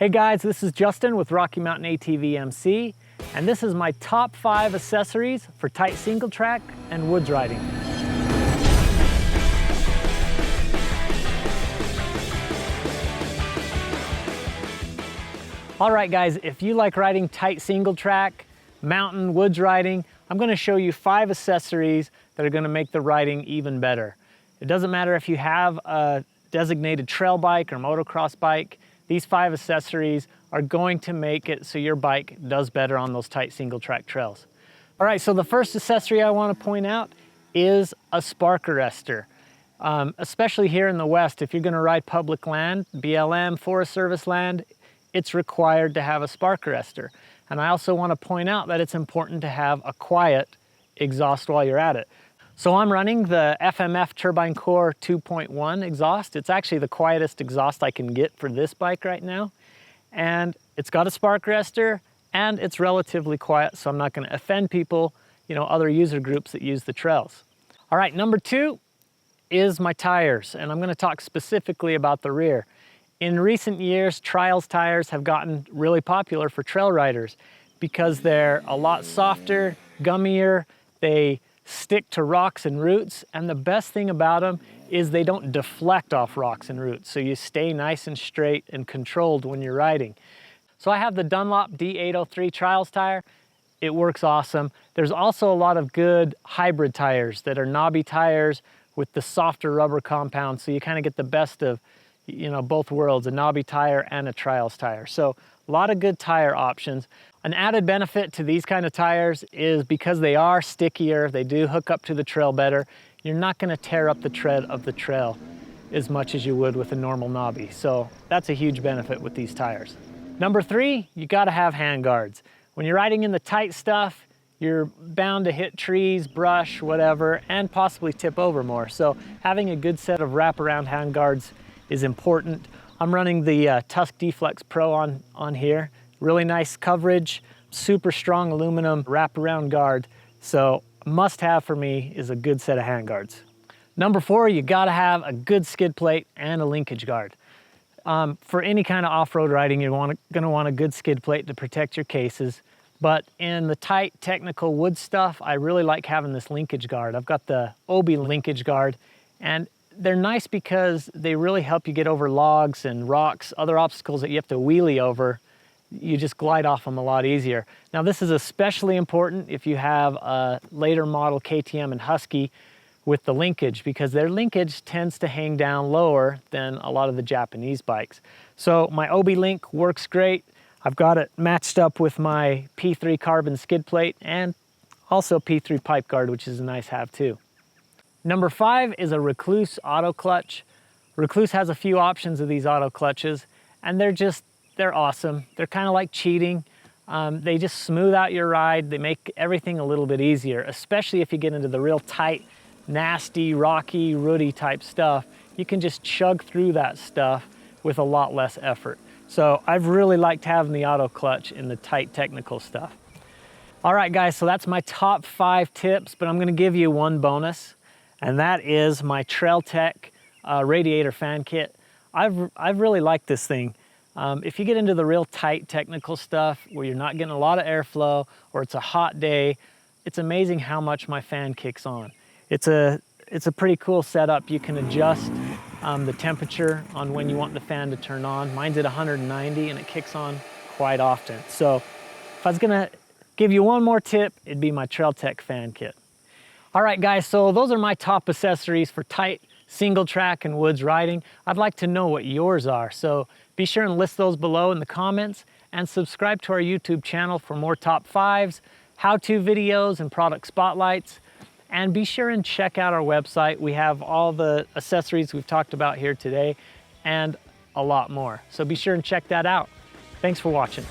Hey guys, this is Justin with Rocky Mountain ATV MC, and this is my top 5 accessories for tight single track and woods riding. All right guys, if you like riding tight single track, mountain, woods riding, I'm gonna show you 5 accessories that are gonna make the riding even better. It doesn't matter if you have a designated trail bike or motocross bike, these 5 accessories are going to make it so your bike does better on those tight single track trails. All right, so the first accessory I want to point out is a spark arrestor. Especially here in the West, if you're going to ride public land, BLM, Forest Service land, it's required to have a spark arrestor. And I also want to point out that it's important to have a quiet exhaust while you're at it. So I'm running the FMF Turbine Core 2.1 exhaust. It's actually the quietest exhaust I can get for this bike right now. And it's got a spark arrestor and it's relatively quiet, so I'm not going to offend people, other user groups that use the trails. All right, number 2 is my tires, and I'm going to talk specifically about the rear. In recent years, trials tires have gotten really popular for trail riders because they're a lot softer, gummier, they stick to rocks and roots, and the best thing about them is they don't deflect off rocks and roots, so you stay nice and straight and controlled when you're riding. So I have the Dunlop D803 trials tire. It works awesome. There's also a lot of good hybrid tires that are knobby tires with the softer rubber compound, so you kind of get the best of both worlds, a knobby tire and a trials tire. So a lot of good tire options. An added benefit to these kind of tires is because they are stickier, they do hook up to the trail better, you're not going to tear up the tread of the trail as much as you would with a normal knobby. So that's a huge benefit with these tires. Number 3, you got to have hand guards. When you're riding in the tight stuff, you're bound to hit trees, brush, whatever, and possibly tip over more. So having a good set of wraparound hand guards is important. I'm running the Tusk D-Flex Pro on here. Really nice coverage, super strong aluminum wraparound guard. So must have for me is a good set of hand guards. Number 4, you gotta have a good skid plate and a linkage guard. For any kind of off-road riding, you're gonna want a good skid plate to protect your cases. But in the tight technical wood stuff, I really like having this linkage guard. I've got the Obi linkage guard, and they're nice because they really help you get over logs and rocks, other obstacles that you have to wheelie over. You just glide off them a lot easier. Now this is especially important if you have a later model KTM and Husky with the linkage, because their linkage tends to hang down lower than a lot of the Japanese bikes. So my Obi Link works great. I've got it matched up with my P3 carbon skid plate and also P3 pipe guard, which is a nice have too. Number 5 is a Rekluse auto clutch. Rekluse has a few options of these auto clutches, and they're awesome. They're kind of like cheating. They just smooth out your ride. They make everything a little bit easier, especially if you get into the real tight, nasty, rocky, rooty type stuff. You can just chug through that stuff with a lot less effort. So I've really liked having the auto clutch in the tight technical stuff. All right guys, so that's my top 5 tips, but I'm gonna give you one bonus, and that is my TrailTech radiator fan kit. I've really liked this thing. If you get into the real tight technical stuff where you're not getting a lot of airflow or it's a hot day, it's amazing how much my fan kicks on. It's a pretty cool setup. You can adjust the temperature on when you want the fan to turn on. Mine's at 190 and it kicks on quite often. So if I was gonna give you one more tip, it'd be my TrailTech fan kit. All right guys, so those are my top accessories for tight single track and woods riding. I'd like to know what yours are, so be sure and list those below in the comments, and subscribe to our YouTube channel for more top 5s, how-to videos, and product spotlights. And be sure and check out our website. We have all the accessories we've talked about here today and a lot more. So be sure and check that out. Thanks for watching.